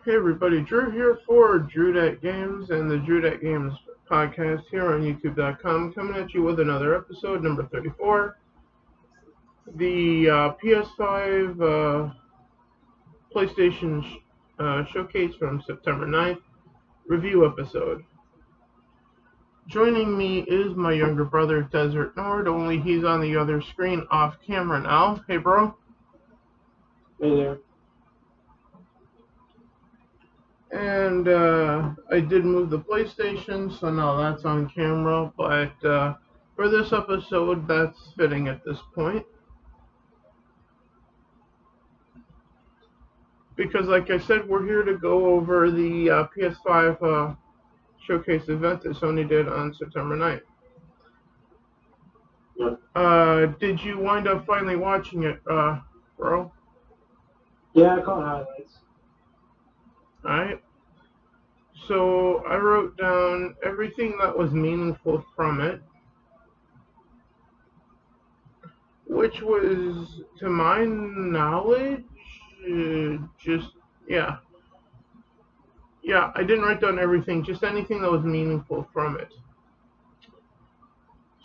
Hey everybody, Drew here for Games and the Games podcast here on YouTube.com, coming at you with another episode, number 34, the PS5 PlayStation Showcase from September 9th, review episode. Joining me is my younger brother, Desert Nord, only he's on the other screen off camera now. Hey bro. Hey there. And I did move the PlayStation, so now that's on camera, but for this episode, that's fitting at this point. Because like I said, we're here to go over the PS5 Showcase event that Sony did on September 9th. Yep. Did you wind up finally watching it, bro? Yeah, I caught highlights. Alright. So I wrote down everything that was meaningful from it, which was, to my knowledge, yeah, I didn't write down everything, just anything that was meaningful from it.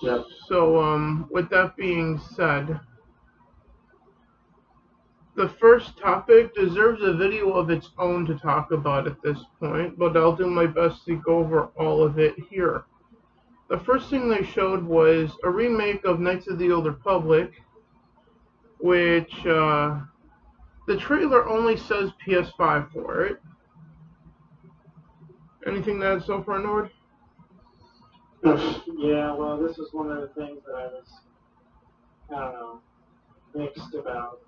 Yep. So, with that being said, the first topic deserves a video of its own to talk about at this point, but I'll do my best to go over all of it here. The first thing they showed was a remake of Knights of the Old Republic, which, the trailer only says PS5 for it. Anything to add so far, Nord? Yeah, well, this is one of the things that I was, I don't know, mixed about.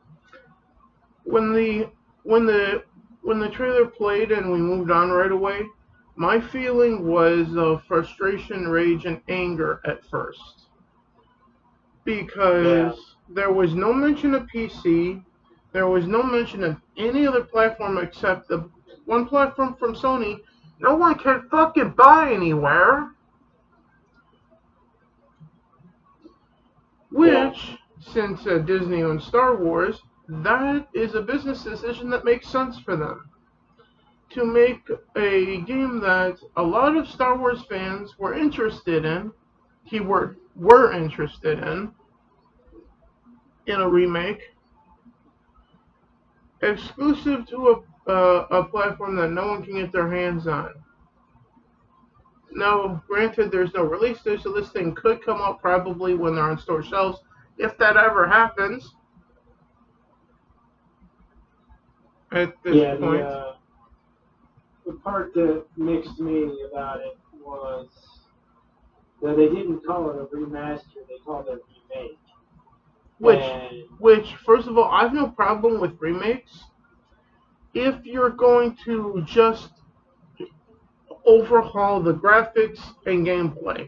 When the trailer played and we moved on right away, my feeling was frustration, rage, and anger at first, because there was no mention of PC, there was no mention of any other platform except the one platform from Sony no one can fucking buy anywhere, which, since Disney owns Star Wars, that is a business decision that makes sense for them. To make a game that a lot of Star Wars fans were interested in, keyword, were interested in a remake, exclusive to a platform that no one can get their hands on. Now, granted, there's no release date, so this thing could come out probably when they're on store shelves, if that ever happens. At this point. The part that mixed me about it was that they didn't call it a remaster, they called it a remake. Which, first of all, I have no problem with remakes if you're going to just overhaul the graphics and gameplay.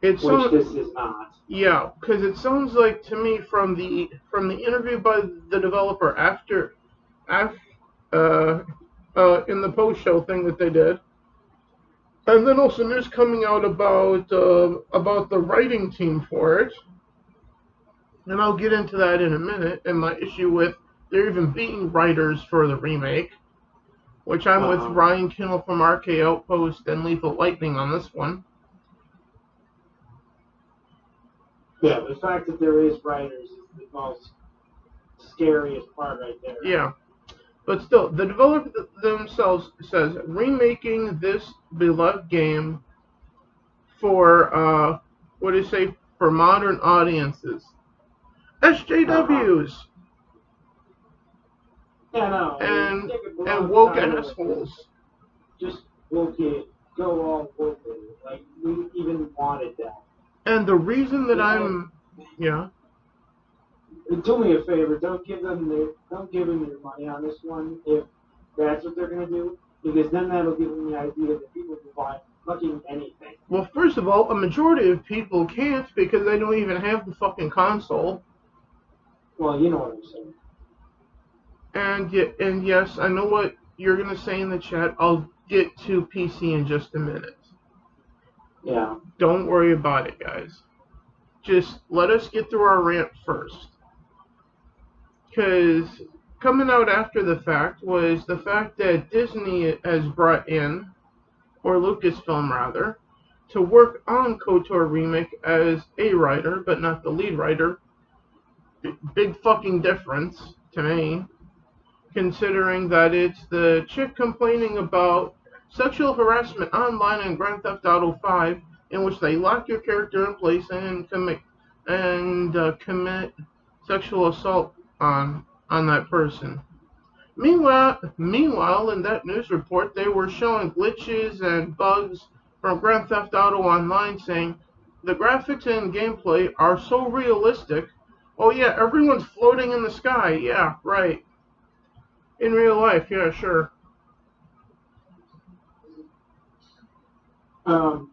Which this is not. Yeah, because it sounds like to me from the interview by the developer in the post-show thing that they did, and then also news coming out about the writing team for it, and I'll get into that in a minute, and my issue with there even being writers for the remake, which I'm with Ryan Kinnell from RK Outpost and Lethal Lightning on this one. Yeah, the fact that there is writers is the most scariest part right there. Yeah. But still, the developer themselves says remaking this beloved game for for modern audiences. SJWs. Yeah, no. And woke assholes. Just woke it, go all woke it. Like, we even wanted that. And the reason that do me a favor, don't give them your money on this one if that's what they're gonna do, because then that'll give them the idea that people will buy fucking anything. Well, first of all, a majority of people can't because they don't even have the fucking console. Well, you know what I'm saying. And yes, I know what you're gonna say in the chat. I'll get to PC in just a minute. Yeah. Don't worry about it, guys. Just let us get through our rant first. Because coming out after the fact was the fact that Disney has brought in, or Lucasfilm rather, to work on KOTOR remake as a writer, but not the lead writer. Big fucking difference to me, considering that it's the chick complaining about sexual harassment online in Grand Theft Auto 5, in which they lock your character in place and commit sexual assault on that person. Meanwhile, in that news report, they were showing glitches and bugs from Grand Theft Auto Online, saying the graphics and gameplay are so realistic. Oh yeah, everyone's floating in the sky. Yeah, right. In real life, yeah, sure. The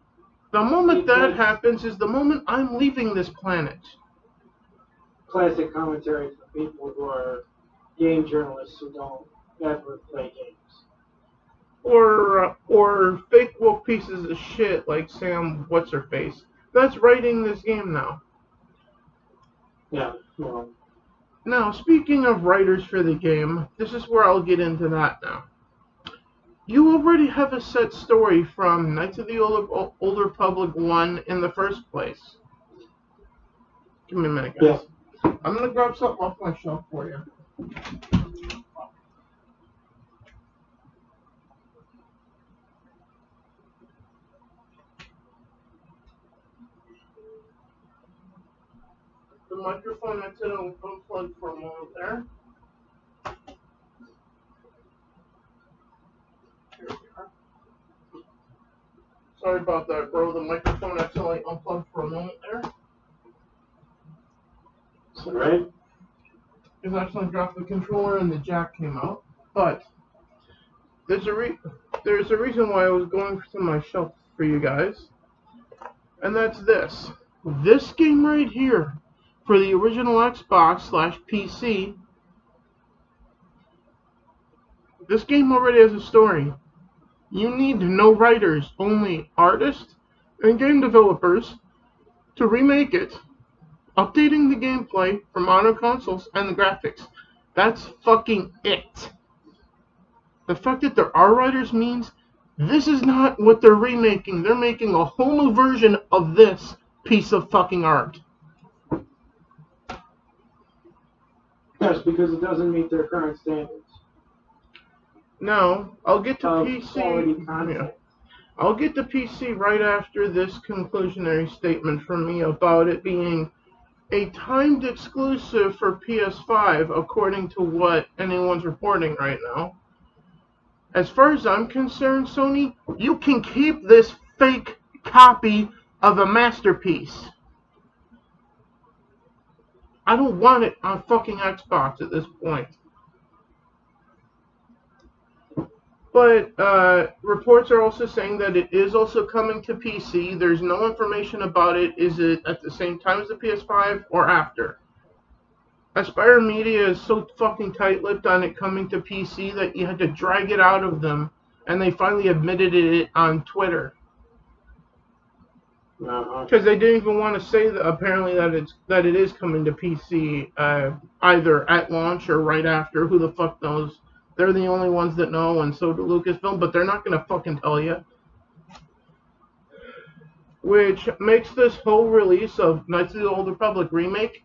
moment that happens is the moment I'm leaving this planet. Classic commentary for people who are game journalists who don't ever play games. Or fake woke pieces of shit like Sam what's her face. That's writing this game now. Yeah, well. Now, speaking of writers for the game, this is where I'll get into that now. You already have a set story from Knights of the Old Republic 1 in the first place. Give me a minute, guys. Yeah. I'm going to grab something off my shelf for you. The microphone that's in unplugged for a moment there. Here we are. Sorry about that, bro. The microphone accidentally unplugged for a moment there. It's alright. It accidentally dropped the controller and the jack came out. But there's a reason why I was going to my shelf for you guys. And that's this. This game right here, for the original Xbox/PC, this game already has a story. You need no writers, only artists and game developers to remake it, updating the gameplay for modern consoles and the graphics. That's fucking it. The fact that there are writers means this is not what they're remaking. They're making a whole new version of this piece of fucking art. Yes, because it doesn't meet their current standards. No, I'll get to PC. Yeah. I'll get to PC right after this conclusionary statement from me about it being a timed exclusive for PS5, according to what anyone's reporting right now. As far as I'm concerned, Sony, you can keep this fake copy of a masterpiece. I don't want it on fucking Xbox at this point. But reports are also saying that it is also coming to PC. There's no information about it. Is it at the same time as the PS5 or after? Aspire Media is so fucking tight-lipped on it coming to PC that you had to drag it out of them, and they finally admitted it on Twitter. Because they didn't even want to say that apparently that it is coming to PC either at launch or right after. Who the fuck knows? They're the only ones that know, and so do Lucasfilm, but they're not going to fucking tell you. Which makes this whole release of Knights of the Old Republic remake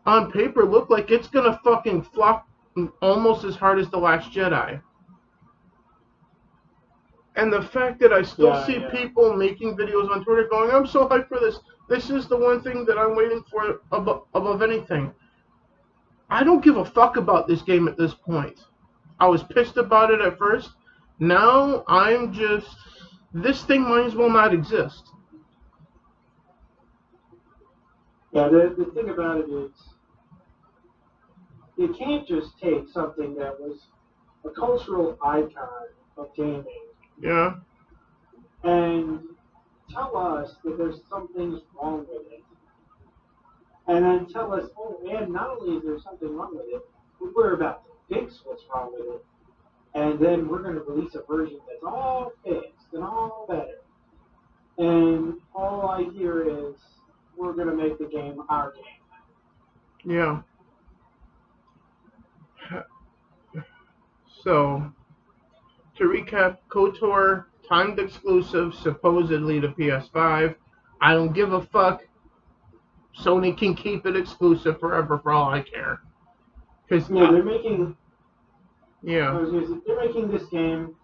on paper look like it's going to fucking flop almost as hard as The Last Jedi. And the fact that I still see people making videos on Twitter going, I'm so hyped for this. This is the one thing that I'm waiting for above anything. I don't give a fuck about this game at this point. I was pissed about it at first. Now I'm just... This thing might as well not exist. Yeah, the thing about it is, you can't just take something that was a cultural icon of gaming. Yeah. And tell us that there's some things wrong with it. And then tell us, oh, and not only is there something wrong with it, but we're about to fix what's wrong with it. And then we're going to release a version that's all fixed and all better. And all I hear is, we're going to make the game our game. Yeah. So, to recap, KOTOR, timed exclusive, supposedly to PS5. I don't give a fuck. Sony can keep it exclusive forever for all I care. Cause Yeah, they're making. I yeah, was gonna say, they're making this game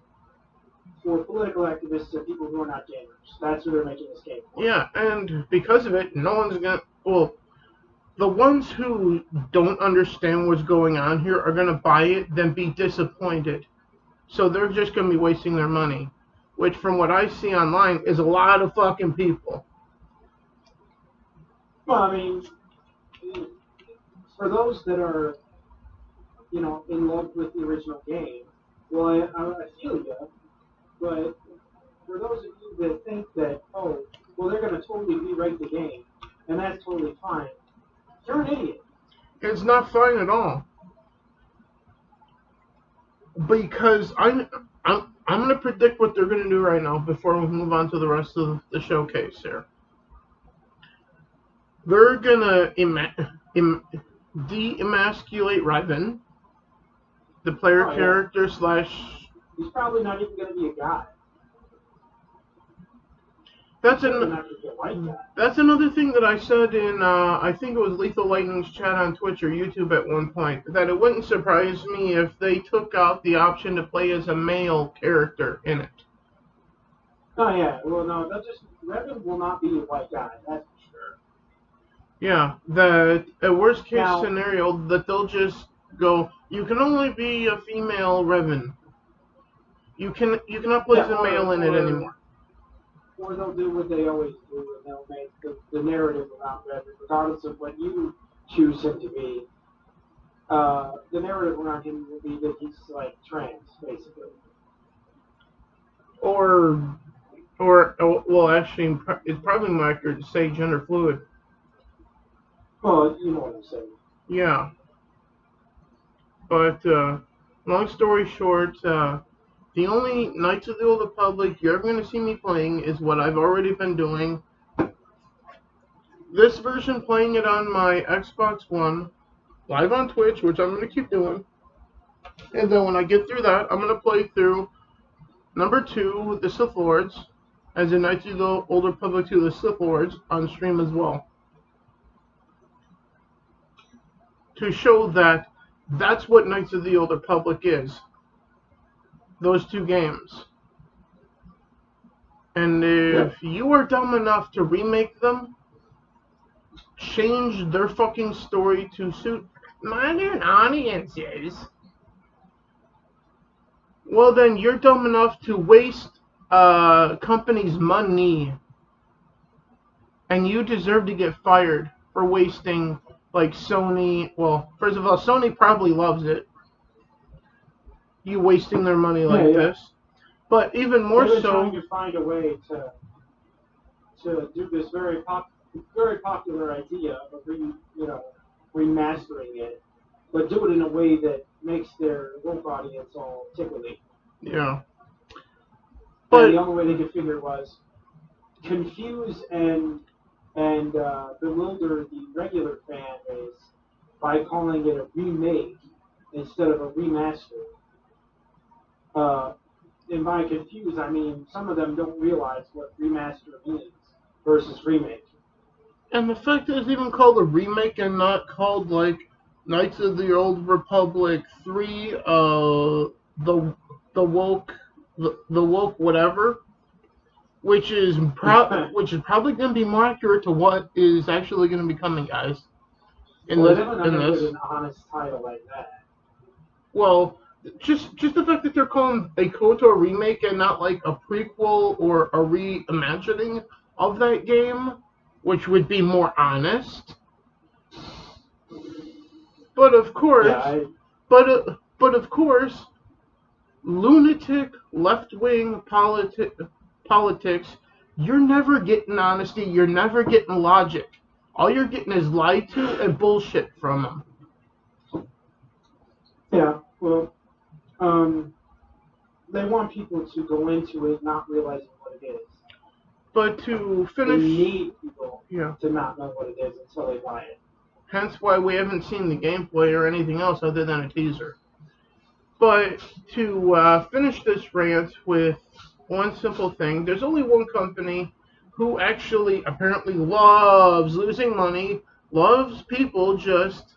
for political activists and people who are not gamers. That's who they're making this game for. yeah, and because of it, no one's gonna. Well, the ones who don't understand what's going on here are gonna buy it, then be disappointed. So they're just gonna be wasting their money, which, from what I see online, is a lot of fucking people. Well, I mean, for those that are, in love with the original game, well, I feel you. But for those of you that think that, oh, well, they're going to totally rewrite the game, and that's totally fine, you're an idiot. It's not fine at all. Because I'm gonna predict what they're gonna do right now before we move on to the rest of the showcase here. They're gonna de-emasculate Revan, the player Oh, yeah. character slash. He's probably not even going to be a guy. That's He's certainly an not going to be a white guy. that's another thing that I said in I think it was Lethal Lightning's chat on Twitch or YouTube at one point, that it wouldn't surprise me if they took out the option to play as a male character in it. Oh, yeah. Well, no, Revan will not be a white guy, that's for sure. Yeah, that a worst case Now- scenario that they'll just go, you can only be a female Revan. You cannot place a male in it anymore. Or they'll do what they always do, and they'll make the narrative around Revan, regardless of what you choose him to be. The narrative around him will be that he's like trans, basically. Or well, actually, it's probably more accurate to say gender fluid. Well, you know what I'm saying. Yeah. But long story short, the only Knights of the Old Republic you're ever going to see me playing is what I've already been doing. This version, playing it on my Xbox One, live on Twitch, which I'm going to keep doing. And then when I get through that, I'm going to play through number 2, the Sith Lords, as in Knights of the Old Republic 2, the Sith Lords, on stream as well. To show that that's what Knights of the Old Republic is. Those two games. And if you are dumb enough to remake them, change their fucking story to suit modern audiences, well then you're dumb enough to waste company's money. And you deserve to get fired for wasting, like, Sony. Well, first of all, Sony probably loves it. You wasting their money like this. But even more They've been so, trying to find a way to do this very popular idea of remastering it, but do it in a way that makes their woke audience all tickly. yeah. But the only way they could figure was confuse and bewilder the regular fan base by calling it a remake instead of a remaster. And by confuse, I mean some of them don't realize what remaster means versus remake. And the fact that it's even called a remake and not called, like, Knights of the Old Republic 3, the woke whatever, which is probably going to be more accurate to what is actually going to be coming, guys. In this, an honest title like that. Well, just the fact that they're calling a KOTOR remake and not like a prequel or a reimagining of that game, which would be more honest. But of course, but of course, lunatic left-wing politics, you're never getting honesty, you're never getting logic. All you're getting is lied to and bullshit from them. Yeah, well, they want people to go into it not realizing what it is. But to finish, they need people to not know what it is until they buy it. Hence why we haven't seen the gameplay or anything else other than a teaser. But to finish this rant with one simple thing, there's only one company who actually apparently loves losing money, loves people just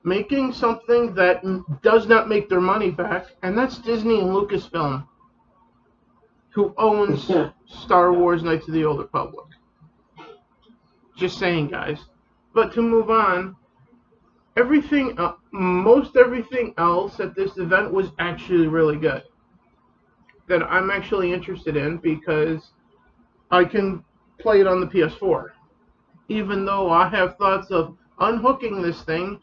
making something that does not make their money back, and that's Disney and Lucasfilm, who owns Star Wars Knights of the Old Republic. Just saying, guys. But to move on, most everything else at this event was actually really good. That I'm actually interested in because I can play it on the PS4. Even though I have thoughts of unhooking this thing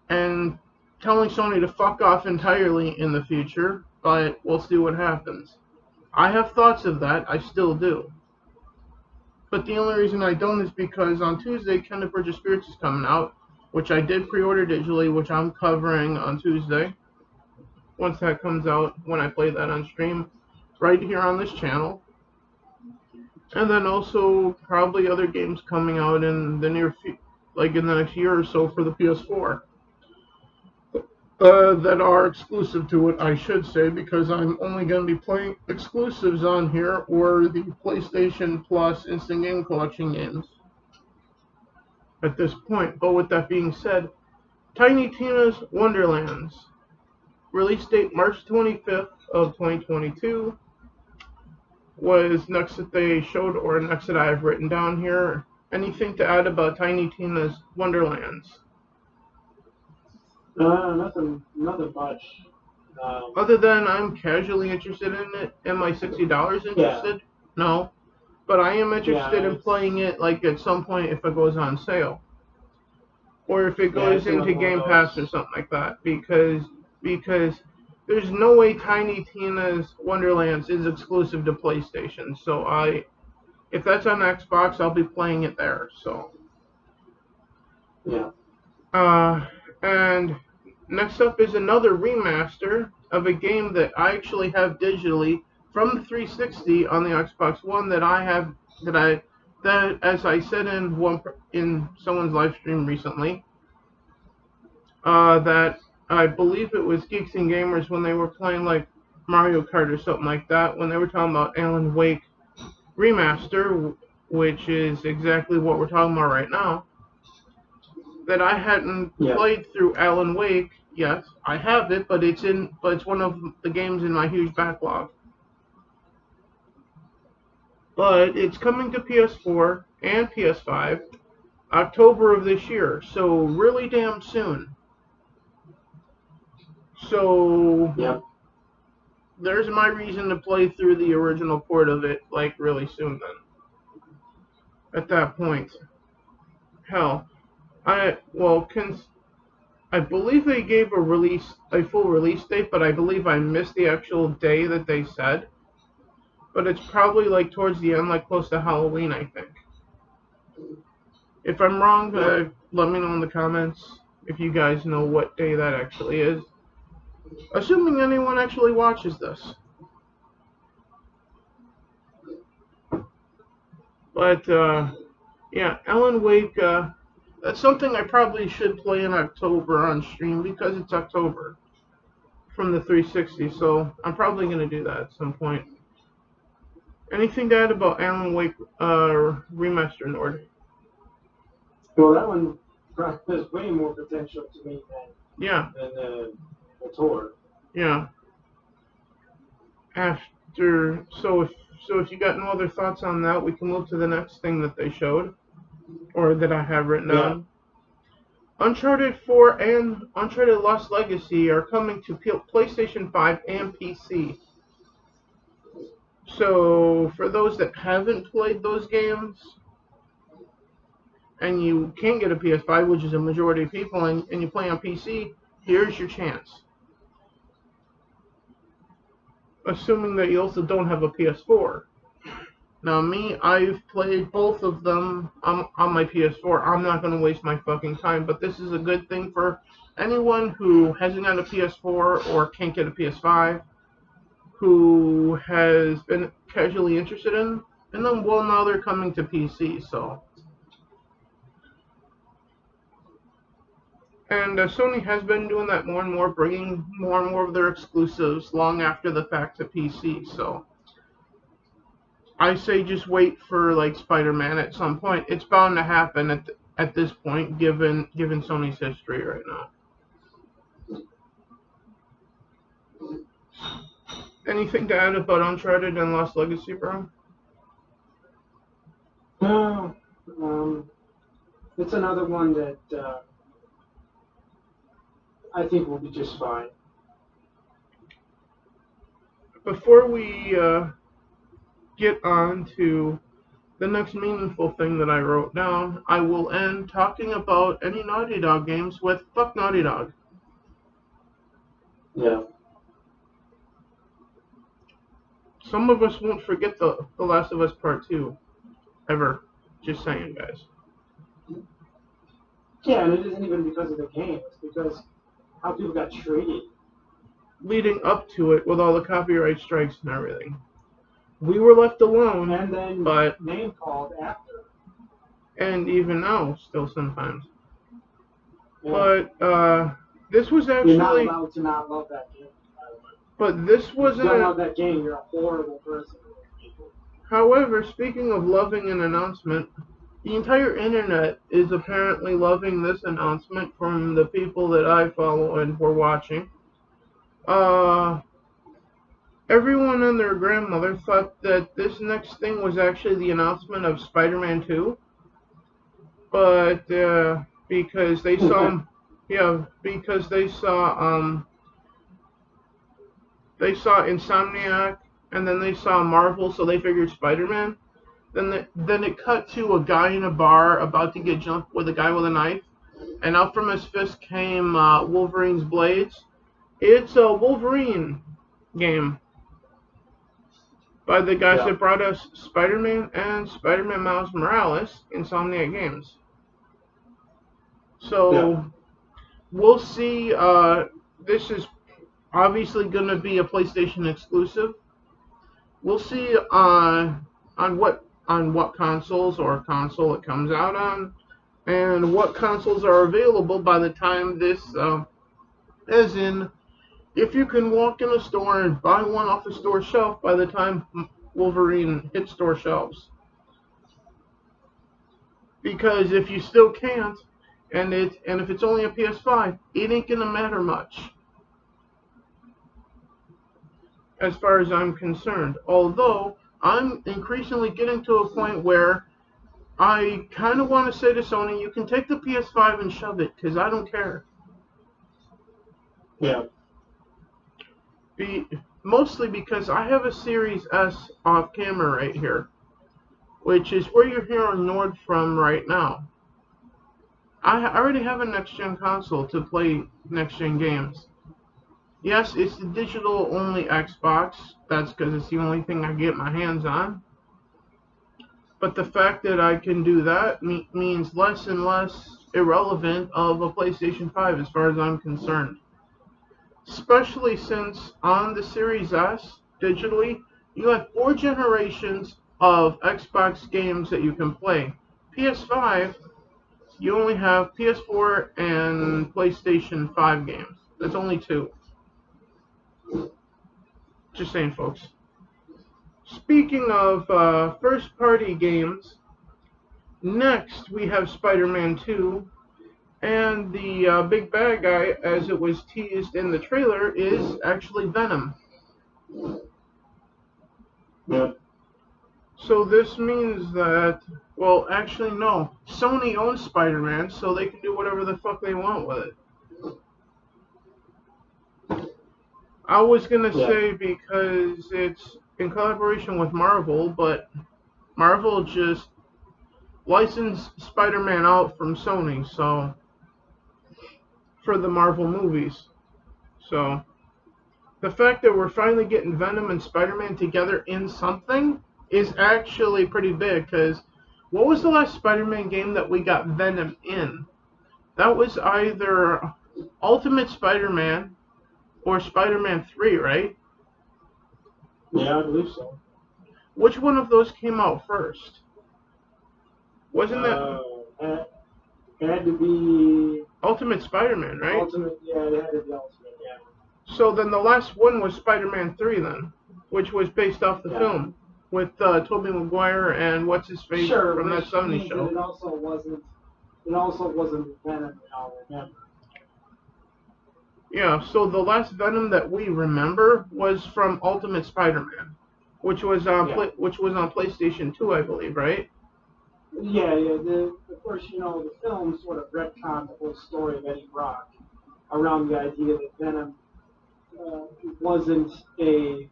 and telling Sony to fuck off entirely in the future, but we'll see what happens. I have thoughts of that, I still do. But the only reason I don't is because on Tuesday, Kingdom Bridge of Spirits is coming out, which I did pre-order digitally, which I'm covering on Tuesday. Once that comes out, when I play that on stream, right here on this channel. And then also probably other games coming out in the in the next year or so for the PS4. That are exclusive to it, I should say, because I'm only going to be playing exclusives on here or the PlayStation Plus Instant Game Collection games at this point. But with that being said, Tiny Tina's Wonderlands, release date March 25th of 2022, was next that they showed, or next that I have written down here. Anything to add about Tiny Tina's Wonderlands? Nothing much. Other than I'm casually interested in it. Am I $60 interested? Yeah. No. But I am interested in playing it like at some point if it goes on sale. Or if it goes into Game Pass or something like that. Because there's no way Tiny Tina's Wonderlands is exclusive to PlayStation. So if that's on Xbox, I'll be playing it there. So. Yeah. And next up is another remaster of a game that I actually have digitally from the 360 on the Xbox One that as I said in someone's live stream recently, that I believe it was Geeks and Gamers when they were playing like Mario Kart or something like that, when they were talking about Alan Wake remaster, which is exactly what we're talking about right now. That I hadn't played through Alan Wake. Yes, I have it, but it's one of the games in my huge backlog. But it's coming to PS4 and PS5 October of this year, so really damn soon. So there's my reason to play through the original port of it like really soon then. At that point. Hell, I believe they gave a full release date, but I believe I missed the actual day that they said. But it's probably like towards the end, like close to Halloween, I think. If I'm wrong, let me know in the comments if you guys know what day that actually is. Assuming anyone actually watches this. But, yeah, Alan Wake, that's something I probably should play in October on stream because it's October from the 360, so I'm probably going to do that at some point. Anything to add about Alan Wake remaster, Nord? Well, that one has way more potential to me than the KOTOR. Yeah. So if you got no other thoughts on that, we can move to the next thing that they showed, or that I have written down. Uncharted 4 and Uncharted Lost Legacy are coming to PlayStation 5 and PC. So, for those that haven't played those games, and you can't get a PS5, which is a majority of people, and you play on PC, here's your chance. Assuming that you also don't have a PS4. Now, me, I've played both of them on my PS4. I'm not going to waste my fucking time, but this is a good thing for anyone who hasn't got a PS4 or can't get a PS5, who has been casually interested in them. Well, now they're coming to PC, so. And Sony has been doing that more and more, bringing more and more of their exclusives long after the fact to PC. So I say just wait for like Spider-Man at some point. It's bound to happen at this point, given Sony's history right now. Anything to add about Uncharted and Lost Legacy, bro? No, it's another one that I think will be just fine. Before we get on to the next meaningful thing that I wrote down, I will end talking about any Naughty Dog games with fuck Naughty Dog. Yeah. Some of us won't forget the Last of Us Part 2, ever. Just saying, guys. Yeah, and it isn't even because of the game. It's because how people got treated. Leading up to it with all the copyright strikes and everything. We were left alone, And then but name called after. and even now, still sometimes. Yeah. But this was You're not actually. allowed to not love that game. But this If wasn't. you don't love that game, you're a horrible person. However, speaking of loving an announcement, the entire internet is apparently loving this announcement from the people that I follow and were watching. Everyone and their grandmother thought that this next thing was actually the announcement of Spider-Man 2, but because they saw, because they saw Insomniac and then they saw Marvel, so they figured Spider-Man. Then it cut to a guy in a bar about to get jumped with a guy with a knife, and out from his fist came Wolverine's blades. It's a Wolverine game by the guys that brought us Spider-Man and Spider-Man Miles Morales, Insomniac Games. So we'll see. This is obviously going to be a PlayStation exclusive. We'll see on what consoles or console it comes out on, and what consoles are available by the time this, as in, if you can walk in a store and buy one off the store shelf by the time Wolverine hits store shelves. Because if you still can't, and if it's only a PS5, it ain't gonna matter much, as far as I'm concerned. Although I'm increasingly getting to a point where I kind of want to say to Sony, you can take the PS5 and shove it, because I don't care. Yeah. Mostly because I have a Series S off camera right here, which is where you're hearing Nord from right now. I already have a next-gen console to play next-gen games. Yes, it's the digital-only Xbox. That's because it's the only thing I get my hands on. But the fact that I can do that means less and less irrelevant of a PlayStation 5 as far as I'm concerned. Especially since on the Series S, digitally, you have 4 generations of Xbox games that you can play. PS5, you only have PS4 and PlayStation 5 games. That's only 2. Just saying, folks. Speaking of first-party games, next we have Spider-Man 2, and the big bad guy, as it was teased in the trailer, is actually Venom. Yep. So this means that, well, actually no, Sony owns Spider-Man, so they can do whatever the fuck they want with it. I was gonna say because it's in collaboration with Marvel, but Marvel just licensed Spider-Man out from Sony, so for the Marvel movies. So the fact that we're finally getting Venom and Spider-Man together in something is actually pretty big, because what was the last Spider-Man game that we got Venom in? That was either Ultimate Spider-Man or Spider-Man 3, right? Yeah, I believe so. Which one of those came out first? Wasn't that... It had to be Ultimate Spider-Man, right? Ultimate, yeah, they had the Ultimate, yeah. So then the last one was Spider-Man 3 then, which was based off the film with Tobey Maguire and what's his face Sure, from that which 70s means show. that it also wasn't Venom we all remember. Yeah, so the last Venom that we remember was from Ultimate Spider-Man, which was on PlayStation 2, I believe, right? Yeah, yeah. Of course, the film sort of retconned the whole story of Eddie Brock around the idea that Venom wasn't a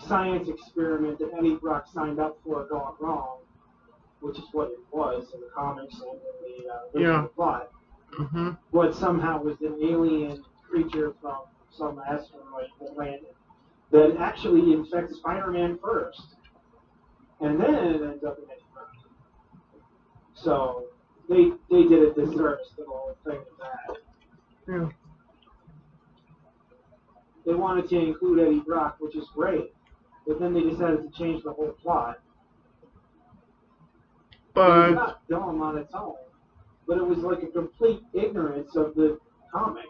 science experiment that Eddie Brock signed up for gone wrong, which is what it was in the comics and in the original plot. Mm-hmm. But somehow was an alien creature from some asteroid that landed that actually infects Spider-Man first, and then it ends up in Eddie Brock. So they did a disservice to the whole thing with that. Yeah. They wanted to include Eddie Brock, which is great, but then they decided to change the whole plot. But it's not dumb on its own, but it was like a complete ignorance of the comics.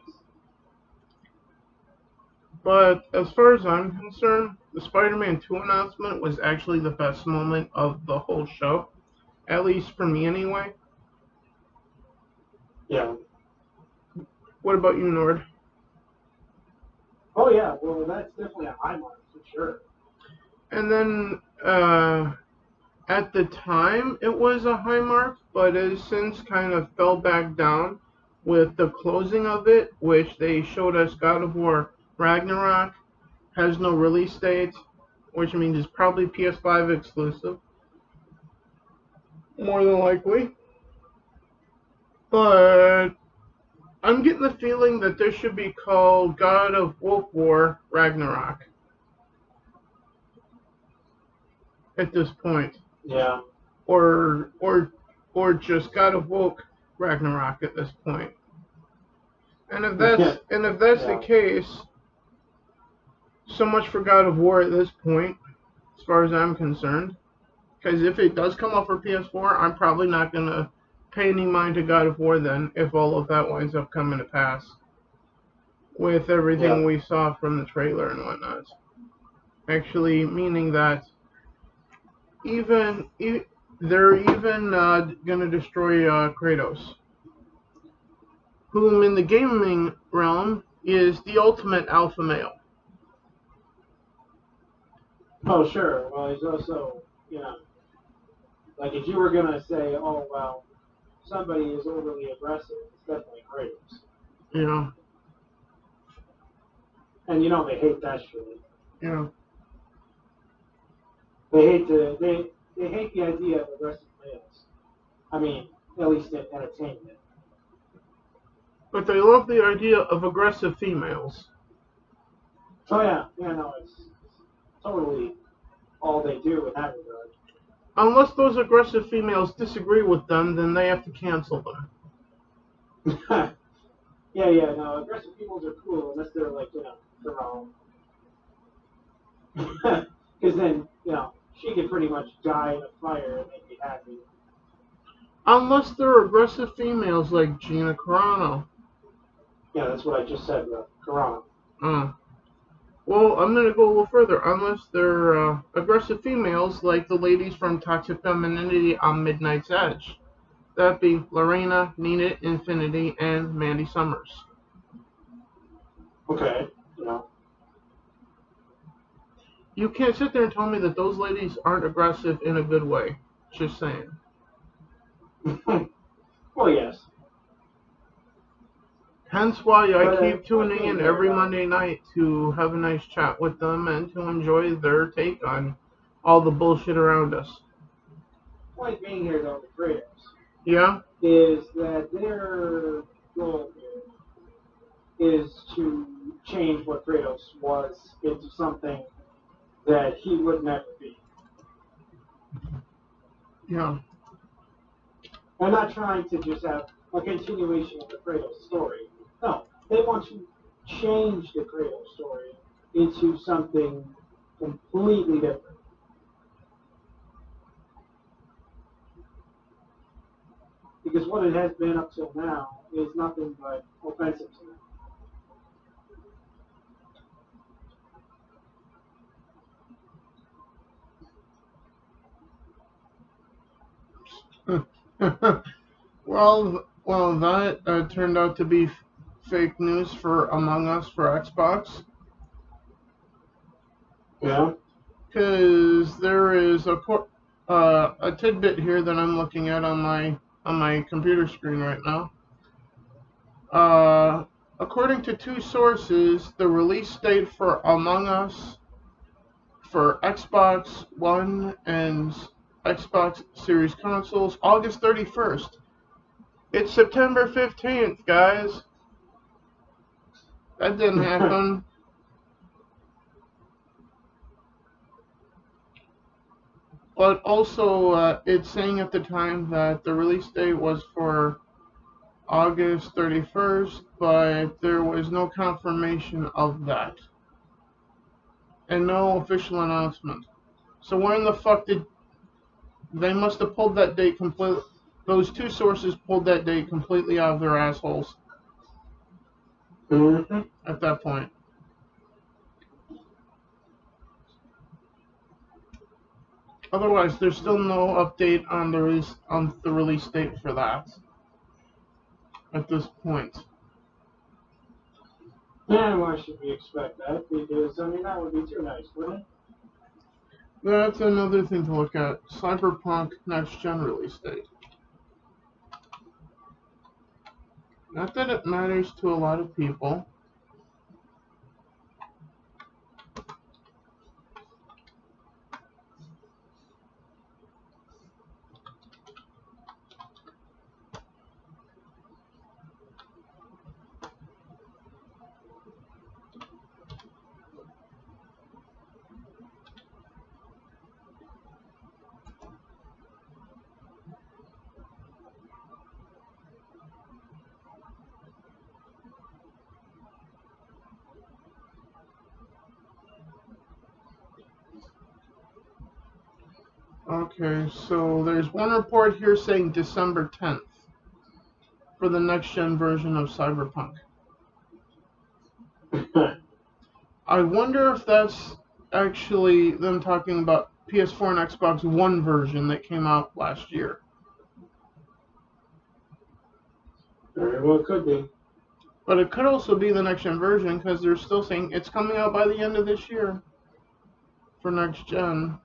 But as far as I'm concerned, the Spider-Man 2 announcement was actually the best moment of the whole show, at least for me anyway. Yeah. What about you, Nord? Oh yeah, well that's definitely a high mark for sure. And then at the time it was a high mark, but it has since kind of fell back down with the closing of it, which they showed us God of War Ragnarok has no release date, which means it's probably PS5 exclusive, more than likely. But I'm getting the feeling that this should be called God of War Ragnarok at this point. Yeah. Or just God of Woke Ragnarok at this point. And if that's the case, so much for God of War at this point, as far as I'm concerned. Because if it does come out for PS4, I'm probably not gonna pay any mind to God of War then, if all of that winds up coming to pass, with everything we saw from the trailer and whatnot. Actually, meaning that they're even gonna destroy Kratos, whom in the gaming realm is the ultimate alpha male. Oh sure. Well, he's also, like if you were gonna say, oh well, somebody is overly aggressive, it's definitely Kratos. Yeah. And they hate that shit. Yeah. They hate the idea of aggressive males. I mean, at least in entertainment. But they love the idea of aggressive females. Oh yeah, it's totally all they do in that regard. Unless those aggressive females disagree with them, then they have to cancel them. No, aggressive females are cool unless they're like, their own. Because then, she could pretty much die in a fire and they'd be happy. Unless they're aggressive females like Gina Carano. Yeah, that's what I just said, Carano. Well, I'm going to go a little further. Unless they're aggressive females like the ladies from Toxic Femininity on Midnight's Edge. That be Lorena, Nina Infinity, and Mandy Summers. Okay, You can't sit there and tell me that those ladies aren't aggressive in a good way. Just saying. Well, yes. Hence why I keep tuning in every Monday night to have a nice chat with them and to enjoy their take on all the bullshit around us. Point being here, though, the Kratos. Yeah? Is that their goal here is to change what Kratos was into something that he would never be. Yeah. They're not trying to just have a continuation of the Kratos story. No, they want to change the Kratos story into something completely different. because what it has been up till now is nothing but offensive to them. Well, that turned out to be fake news for Among Us for Xbox. Yeah. Because there is a tidbit here that I'm looking at on my computer screen right now. According to two sources, the release date for Among Us for Xbox One and Xbox Series consoles, August 31st. It's September 15th, guys. That didn't happen. But also, it's saying at the time that the release date was for August 31st, but there was no confirmation of that. And no official announcement. So where in the fuck did... They must have pulled that date completely... Those two sources pulled that date completely out of their assholes. Mm-hmm. At that point. Otherwise, there's still no update on the release date for that at this point. Yeah, why should we expect that? Because, I mean, that would be too nice, wouldn't it? That's another thing to look at. Cyberpunk next gen release date. Not that it matters to a lot of people. Okay, so there's one report here saying December 10th for the next gen version of Cyberpunk. I wonder if that's actually them talking about PS4 and Xbox One version that came out last year. Very well could be. But it could also be the next gen version because they're still saying it's coming out by the end of this year for next gen.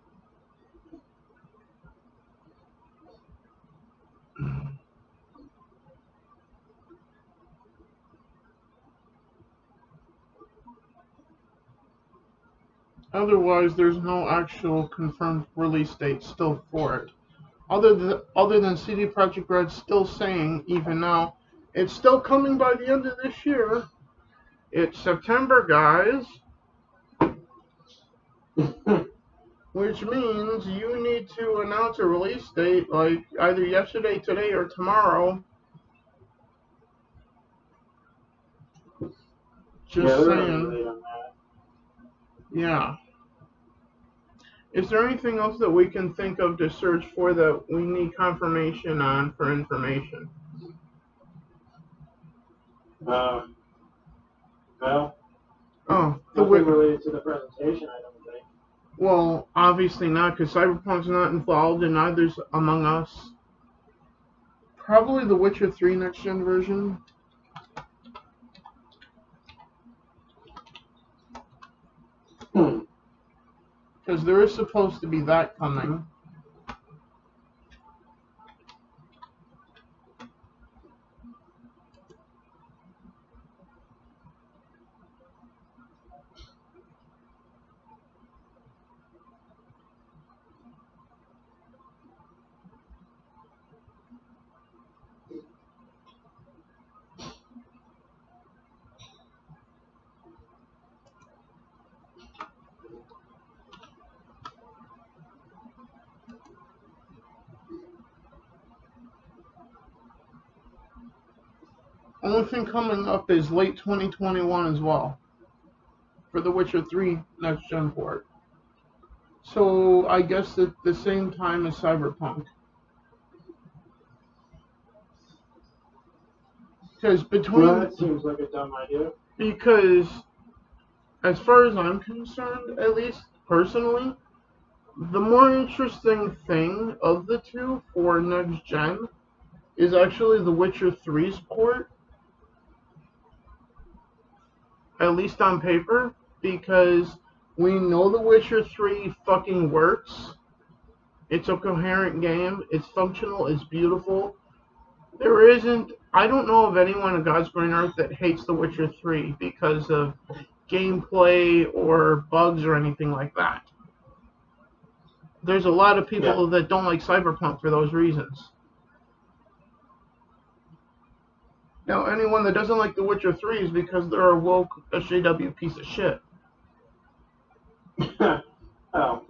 Otherwise, there's no actual confirmed release date still for it. Other than CD Projekt Red still saying, even now, it's still coming by the end of this year. It's September, guys. Which means you need to announce a release date like either yesterday, today, or tomorrow. Just saying. Yeah. Is there anything else that we can think of to search for that we need confirmation on for information? Well, nothing related to the presentation, I don't think. Well, obviously not, because Cyberpunk's not involved, and neither's Among Us. Probably the Witcher 3 next-gen version. Because there is supposed to be that coming. Only thing coming up is late 2021 as well. For the Witcher 3 next-gen port. So I guess at the same time as Cyberpunk. Because Well, that seems like a dumb idea. because as far as I'm concerned, at least personally, the more interesting thing of the two for next gen is actually the Witcher 3's port, at least on paper, because we know the Witcher 3 fucking works. It's a coherent game, it's functional, it's beautiful. I don't know of anyone in God's green earth that hates The Witcher 3 because of gameplay or bugs or anything like that. There's a lot of people that don't like Cyberpunk for those reasons. Now, anyone that doesn't like The Witcher 3 is because they're a woke SJW piece of shit. Oh.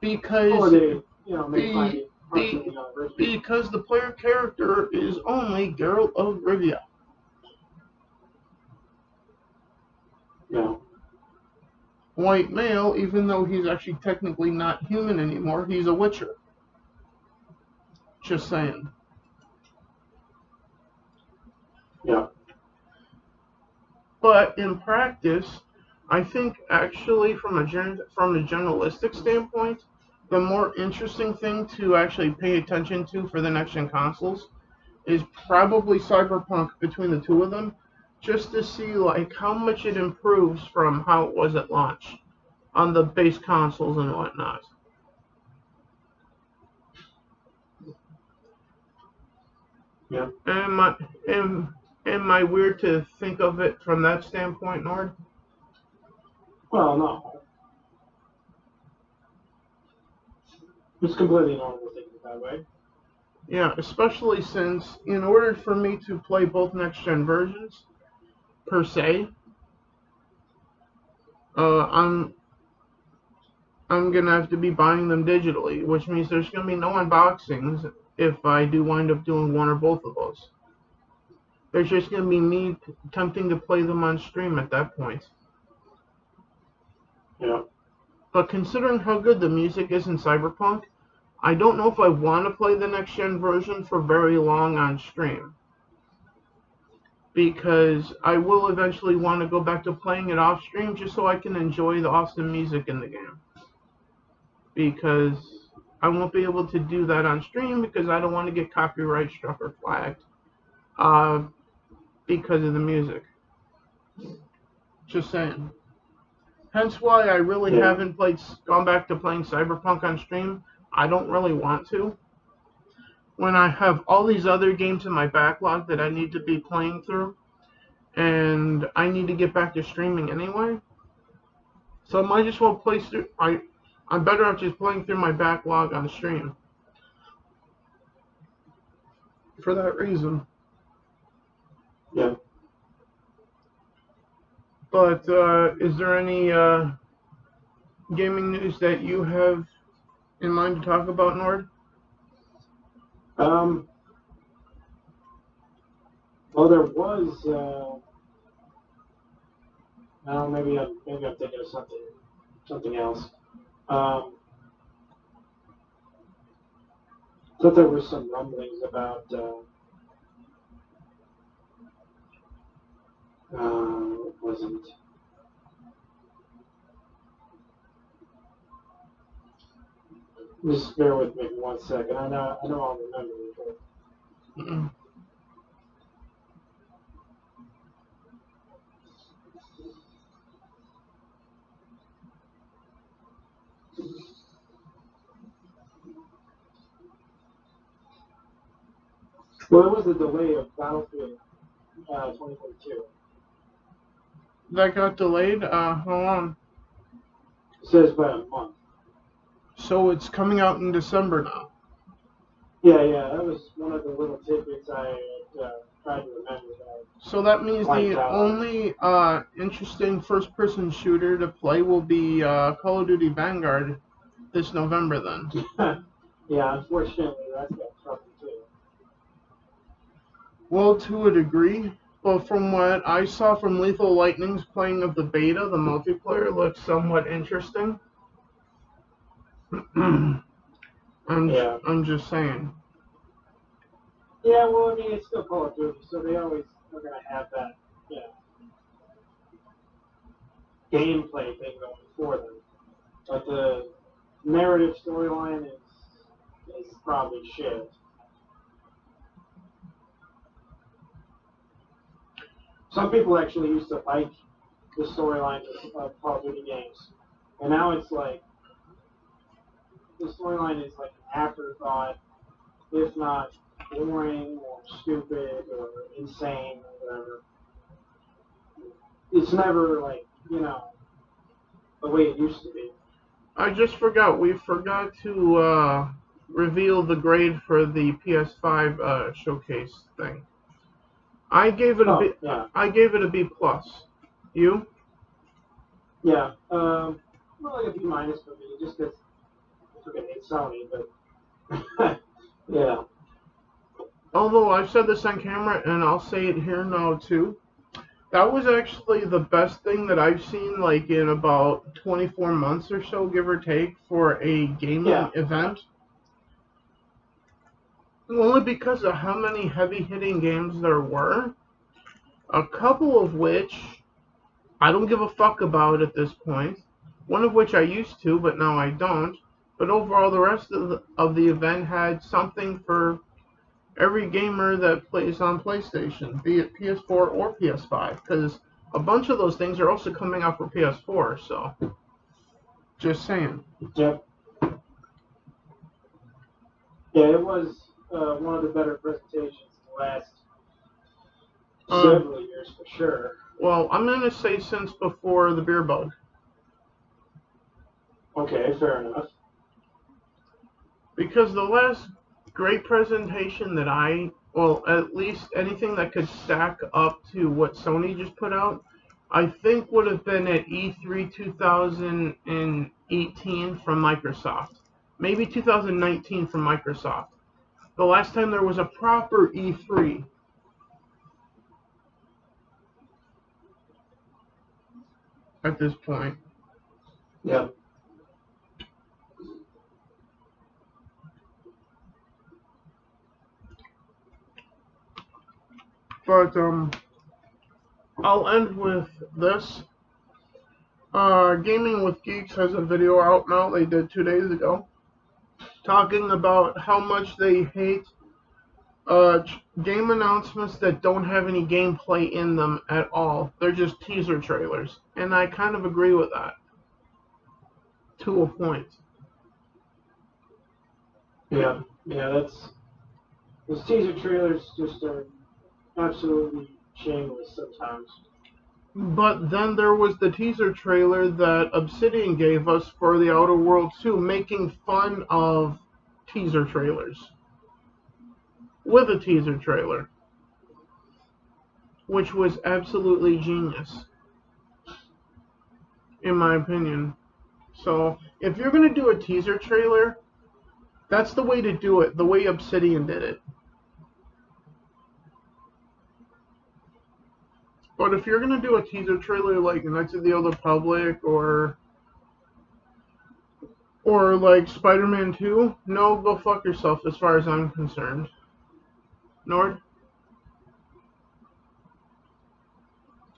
Because Or they, may find it because the player character is only Geralt of Rivia. No. White male, even though he's actually technically not human anymore, he's a Witcher. Just saying. Yeah. But in practice, I think actually from a generalistic standpoint, the more interesting thing to actually pay attention to for the next gen consoles is probably Cyberpunk between the two of them, just to see like how much it improves from how it was at launch on the base consoles and whatnot. Yeah. Am I weird to think of it from that standpoint, Nord? Well, no. It's completely normal to think it that way. Yeah, especially since in order for me to play both next-gen versions, per se, I'm gonna have to be buying them digitally, which means there's gonna be no unboxings if I do wind up doing one or both of those. There's just gonna be me attempting to play them on stream at that point. Yeah. But considering how good the music is in Cyberpunk, I don't know if I want to play the next-gen version for very long on stream. Because I will eventually want to go back to playing it off stream just so I can enjoy the awesome music in the game. Because I won't be able to do that on stream because I don't want to get copyright struck or flagged because of the music. Just saying. Hence why I really haven't gone back to playing Cyberpunk on stream. I don't really want to. When I have all these other games in my backlog that I need to be playing through, and I need to get back to streaming anyway. So I might just well play through. I'm better off just playing through my backlog on stream. For that reason. Yeah. But is there any gaming news that you have in mind to talk about, Nord? Well, there was. Maybe I'm thinking of something else. Thought there were some rumblings about. What was it? Just bear with me for 1 second. I know I'll remember it. Mm-mm. Well, it was the delay of Battlefield 2042. That got delayed? How long? It says by a month. So it's coming out in December now. Yeah, that was one of the little tidbits I tried to remember. So that means the only interesting first-person shooter to play will be Call of Duty Vanguard this November then. Yeah, unfortunately, that's got trouble too. Well, to a degree. But from what I saw from Lethal Lightning's playing of the beta, the multiplayer looks somewhat interesting. I'm just saying. Yeah, well, I mean, it's still Call of Duty, so they always are going to have that, you know, gameplay thing going for them. But the narrative storyline is probably shit. Some people actually used to like the storylines of Call of Duty games, and now it's like the storyline is like an afterthought, if not boring or stupid or insane or whatever. It's never like, you know, the way it used to be. I just forgot. We forgot to reveal the grade for the PS5 showcase thing. I gave it a B. Oh yeah, I gave it a B plus. You? yeah. Well, like a B minus for me, just because I freaking hate Sony, but yeah. Although I've said this on camera and I'll say it here now too. That was actually the best thing that I've seen like in about 24 months or so, give or take, for a gaming Yeah, event. Only because of how many heavy hitting games there were. A couple of which I don't give a fuck about at this point. One of which I used to, but now I don't. But overall, the rest of the event had something for every gamer that plays on PlayStation, be it PS4 or PS5, because a bunch of those things are also coming out for PS4, so just saying. yep. Yeah, it was one of the better presentations in the last Uh, several years for sure. well, I'm going to say since before the beer bug, Okay, fair enough. because the last great presentation that well, at least anything that could stack up to what Sony just put out, I think would have been at E3 2018 from Microsoft. Maybe 2019 from Microsoft. The last time there was a proper E3 at this point. Yep. But I'll end with this. Gaming with Geeks has a video out now. They did 2 days ago, talking about how much they hate game announcements that don't have any gameplay in them at all. They're just teaser trailers, and I kind of agree with that to a point. Yeah. Yeah, those teaser trailers just are absolutely shameless sometimes. But then there was the teaser trailer that Obsidian gave us for The Outer Worlds 2, making fun of teaser trailers with a teaser trailer, which was absolutely genius, in my opinion. So, if you're going to do a teaser trailer, that's the way to do it, the way Obsidian did it. But if you're going to do a teaser trailer like Knights of the Old Republic or like Spider-Man 2, no, go fuck yourself as far as I'm concerned. Nord?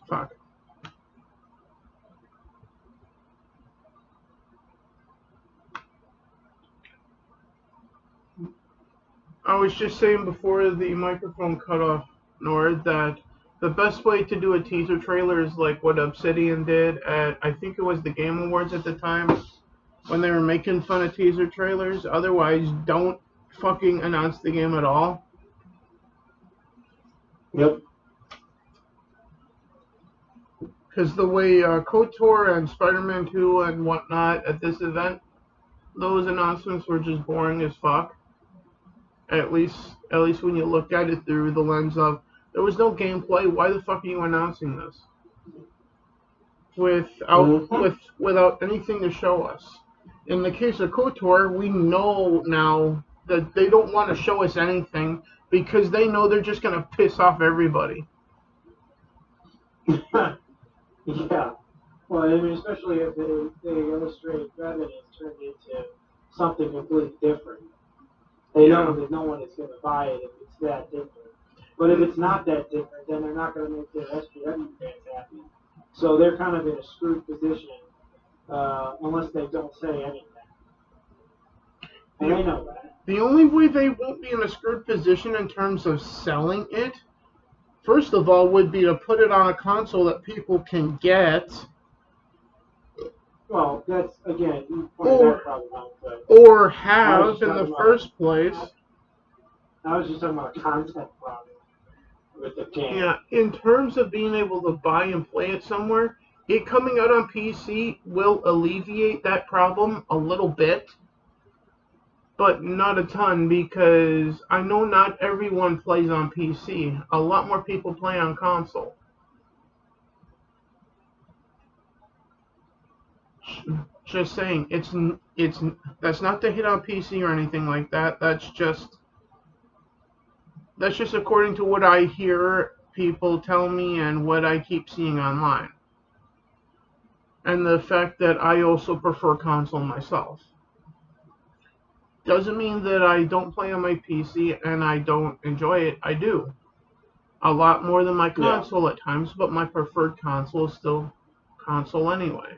Fuck. I was just saying before the microphone cut off, Nord, that the best way to do a teaser trailer is like what Obsidian did at, I think it was the Game Awards at the time, when they were making fun of teaser trailers. Otherwise, don't fucking announce the game at all. Yep. Because the way KOTOR and Spider-Man 2 and whatnot at this event, those announcements were just boring as fuck. At least when you look at it through the lens of there was no gameplay. Why the fuck are you announcing this Mm-hmm. without anything to show us? In the case of KOTOR, we know now that they don't want to show us anything because they know they're just gonna piss off everybody. Yeah. Well, I mean, especially if they illustrate that and it's turned into something completely different. They know that no one is going to buy it if it's that different. But if it's not that different, then they're not going to make their SPW fans happy. So they're kind of in a screwed position unless they don't say anything. And they know that. The only way they won't be in a screwed position in terms of selling it, first of all, would be to put it on a console that people can get. Well, that's, again, you pointed that problem out. But or have in the first place. I was just talking about a content problem with the game. Yeah, in terms of being able to buy and play it somewhere, it coming out on PC will alleviate that problem a little bit, but not a ton, because I know not everyone plays on PC. A lot more people play on console. Just saying, that's not to hit on PC or anything like that. That's just according to what I hear people tell me and what I keep seeing online. And the fact that I also prefer console myself. Doesn't mean that I don't play on my PC and I don't enjoy it. I do. A lot more than my console at times, but my preferred console is still console anyway.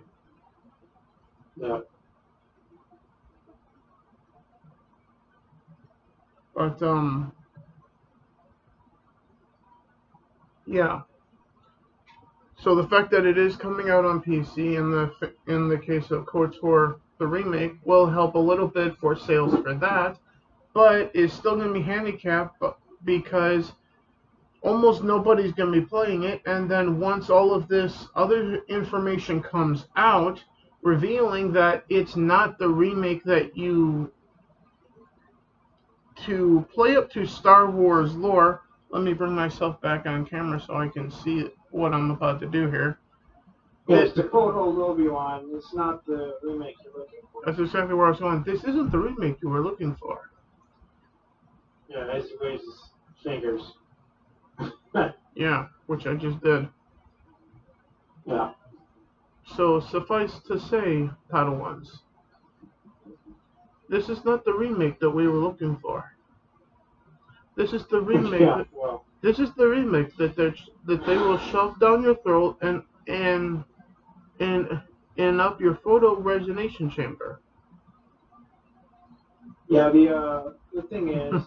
Yeah. But, yeah. So the fact that it is coming out on PC in the case of KOTOR, the remake, will help a little bit for sales for that, but it's still going to be handicapped because almost nobody's going to be playing it, and then once all of this other information comes out, revealing that it's not the remake that you... To play up to Star Wars lore, let me bring myself back on camera so I can see what I'm about to do here. Yes, to quote old Obi-Wan, it's not the remake you're looking for. That's exactly where I was going. This isn't the remake you were looking for. Yeah, as he waves his fingers. Yeah, which I just did. Yeah. So suffice to say, Padawans, this is not the remake that we were looking for. This is the remake. This is the remake that they will shove down your throat and up your photo resonation chamber. Yeah, the thing is,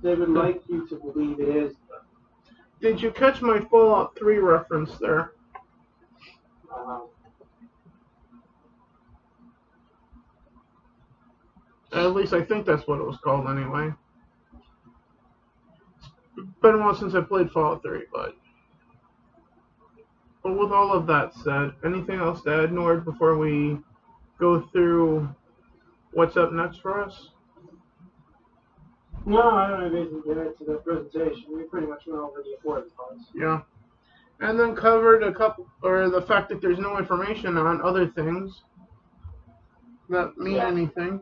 they would like you to believe it is. Did you catch my Fallout 3 reference there? At least I think that's what it was called anyway. It's been a while since I played Fallout 3, but with all of that said, anything else to add, Nord, before we go through what's up next for us? No, I don't have anything to add to the presentation. We pretty much went over the important parts. Yeah. And then covered the fact that there's no information on other things that mean anything,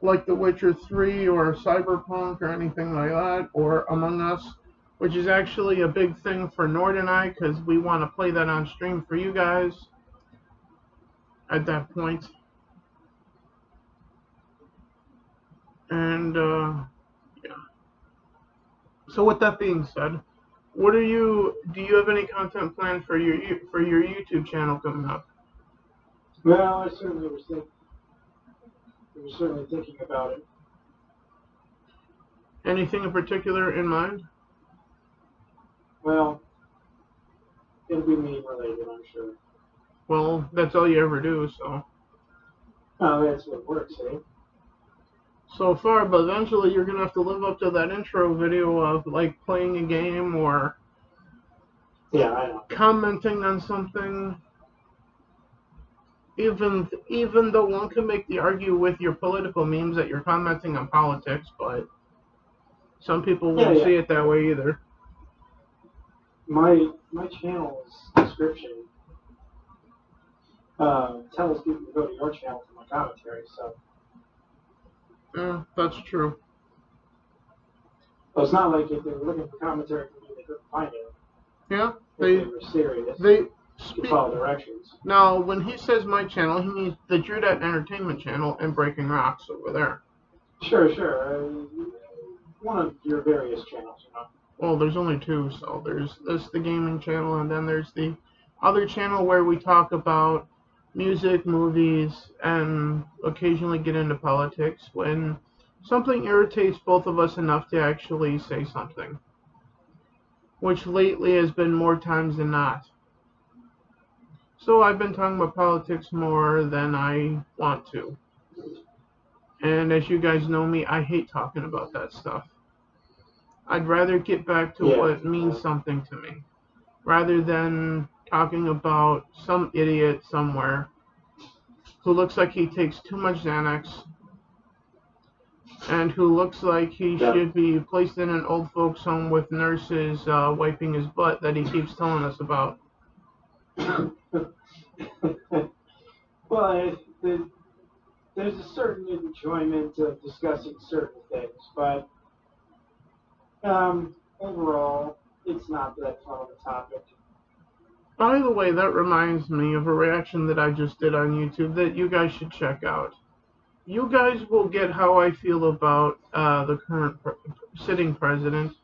like The Witcher 3 or Cyberpunk or anything like that, or Among Us, which is actually a big thing for Nord and I, because we want to play that on stream for you guys at that point. And, yeah. So with that being said, do you have any content planned for your YouTube channel coming up? Well, I certainly was thinking about it. Anything in particular in mind? Well, it'll be meme related, I'm sure. Well, that's all you ever do, so. Oh, that's what works, eh? So far, but eventually you're gonna have to live up to that intro video of like playing a game or I know. Commenting on something. Even though one can make the argue with your political memes that you're commenting on politics, but some people won't see it that way either. My channel's description tells people to go to your channel for my commentary, so. Yeah, that's true. Well, it's not like if they were looking for commentary from me, they couldn't find it. Yeah, they were serious. They follow directions. Now, when he says my channel, he means the Drew Entertainment channel and Breaking Rocks over there. Sure. one of your various channels, you know. Well, there's only two, so there's the gaming channel, and then there's the other channel where we talk about music, movies, and occasionally get into politics when something irritates both of us enough to actually say something, which lately has been more times than not. So I've been talking about politics more than I want to. And as you guys know me, I hate talking about that stuff. I'd rather get back to what means something to me, rather than talking about some idiot somewhere who looks like he takes too much Xanax and who looks like he should be placed in an old folks home with nurses wiping his butt that he keeps telling us about. Well, there's a certain enjoyment of discussing certain things, but overall, it's not that fun of a topic. By the way, that reminds me of a reaction that I just did on YouTube that you guys should check out. You guys will get how I feel about the current sitting president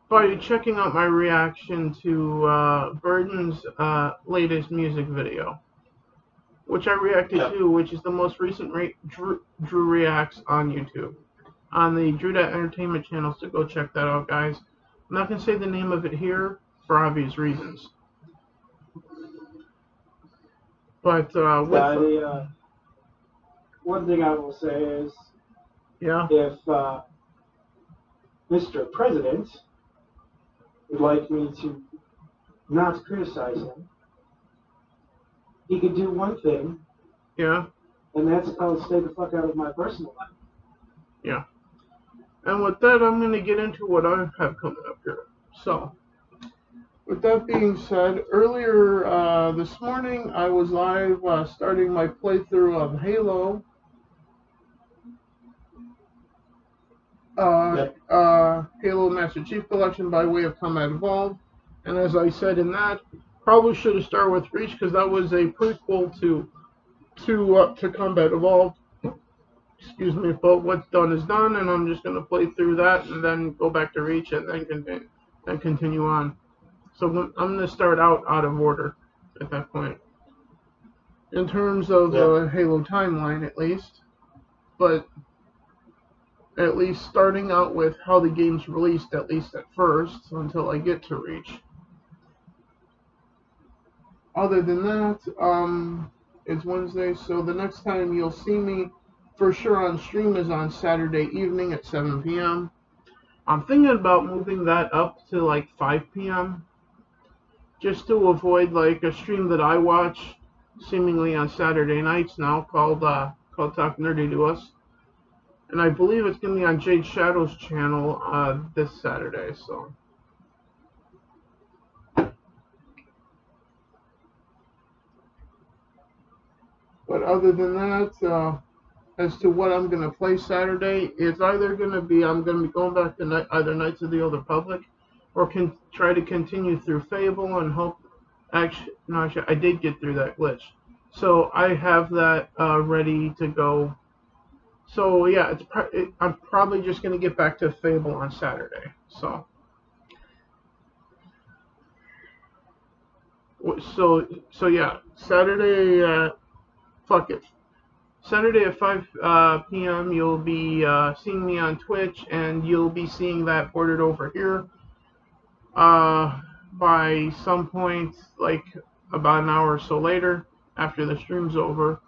by checking out my reaction to Burden's latest music video, which I reacted to, which is the most recent Drew Reacts on YouTube, on the Drew.Entertainment channel, so go check that out, guys. I'm not going to say the name of it here for obvious reasons. But one thing I will say is, yeah, if Mr. President would like me to not criticize him, he could do one thing. Yeah. And that's called stay the fuck out of my personal life. Yeah. And with that, I'm going to get into what I have coming up here. So, with that being said, earlier this morning, I was live starting my playthrough of Halo. Halo Master Chief Collection by way of Combat Evolved. And as I said in that, probably should have started with Reach because that was a prequel to Combat Evolved. Excuse me, but what's done is done, and I'm just going to play through that and then go back to Reach and then continue on. So I'm going to start out of order at that point. In terms of Halo timeline, at least. But at least starting out with how the game's released, at least at first, until I get to Reach. Other than that, it's Wednesday, so the next time you'll see me for sure on stream is on Saturday evening at 7 p.m. I'm thinking about moving that up to like 5 p.m. just to avoid like a stream that I watch seemingly on Saturday nights now called Talk Nerdy to Us. And I believe it's going to be on Jade Shadow's channel this Saturday, so. But other than that, as to what I'm going to play Saturday, it's either going to be, I'm going to be going back to either Knights of the Old Republic, or can try to continue through Fable and hope, actually, I did get through that glitch. So I have that ready to go. So yeah, I'm probably just going to get back to Fable on Saturday. So yeah, Saturday, fuck it. Saturday at 5 p.m. you'll be seeing me on Twitch, and you'll be seeing that ported over here by some point, like about an hour or so later, after the stream's over,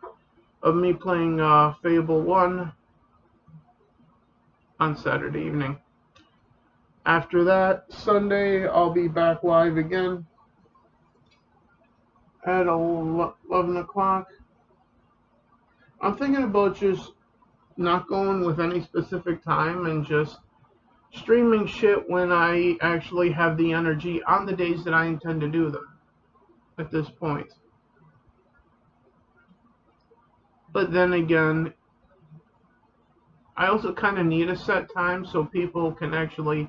of me playing Fable 1 on Saturday evening. After that, Sunday, I'll be back live again at 11 o'clock. I'm thinking about just not going with any specific time and just streaming shit when I actually have the energy on the days that I intend to do them at this point. But then again, I also kind of need a set time so people can actually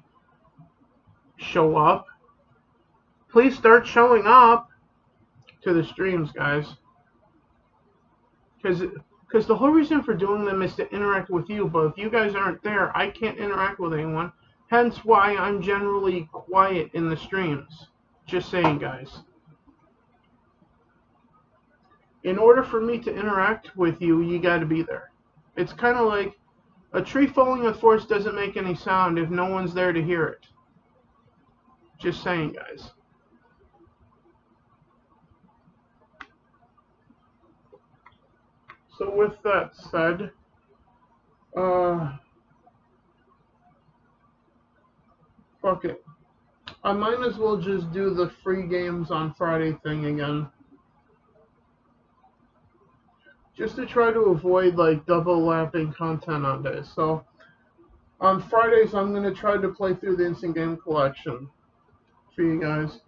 show up. Please start showing up to the streams, guys. Because Because the whole reason for doing them is to interact with you, but if you guys aren't there, I can't interact with anyone. Hence why I'm generally quiet in the streams. Just saying, guys. In order for me to interact with you, you gotta be there. It's kind of like a tree falling in the forest doesn't make any sound if no one's there to hear it. Just saying, guys. So with that said, fuck it. I might as well just do the free games on Friday thing again. Just to try to avoid like double lapping content on days. So on Fridays I'm gonna try to play through the instant game collection for you guys.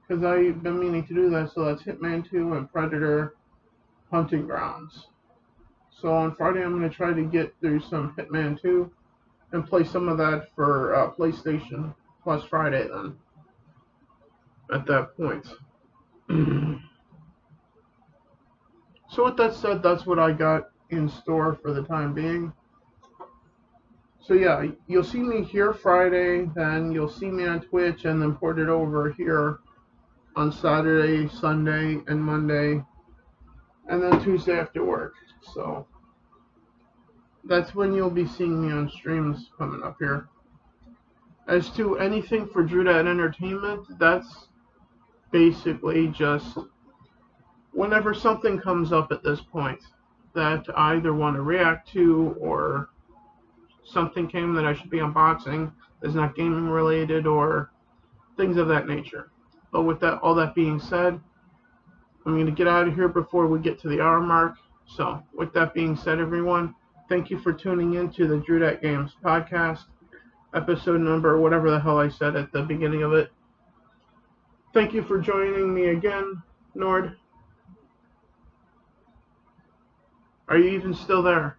Because I've been meaning to do that, so that's Hitman 2 and Predator Hunting Grounds. So on Friday I'm gonna try to get through some Hitman 2 and play some of that for PlayStation Plus Friday then. At that point. So with that said, that's what I got in store for the time being. So yeah, you'll see me here Friday, then you'll see me on Twitch, and then port it over here on Saturday, Sunday, and Monday, and then Tuesday after work. So that's when you'll be seeing me on streams coming up here. As to anything for Drew.net Entertainment, that's basically just whenever something comes up at this point that I either want to react to or something came that I should be unboxing that's not gaming related or things of that nature. But with that, all that being said, I'm going to get out of here before we get to the hour mark. So with that being said, everyone, thank you for tuning in to the Drew.net Games podcast, episode number, whatever the hell I said at the beginning of it. Thank you for joining me again, Nord. Are you even still there?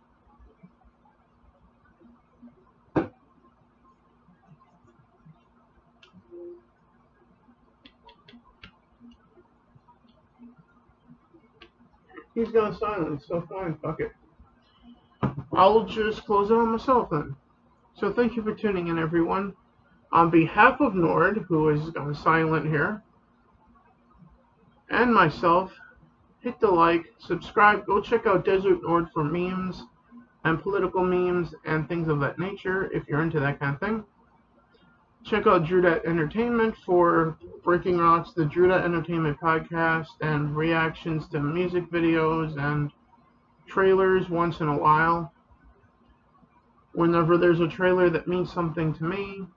He's gone silent, so fine, fuck it. I'll just close it on myself then. So thank you for tuning in, everyone. On behalf of Nord, who is gone silent here, and myself, hit the like, subscribe, go check out Desert Nord for memes and political memes and things of that nature if you're into that kind of thing. Check out Drew.net Entertainment for Breaking Rocks, the Drew.net Entertainment podcast, and reactions to music videos and trailers once in a while. Whenever there's a trailer that means something to me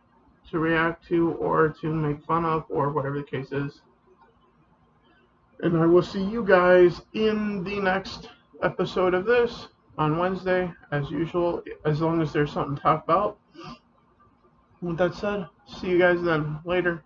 to react to or to make fun of or whatever the case is. And I will see you guys in the next episode of this on Wednesday, as usual, as long as there's something to talk about. With that said, see you guys then. Later.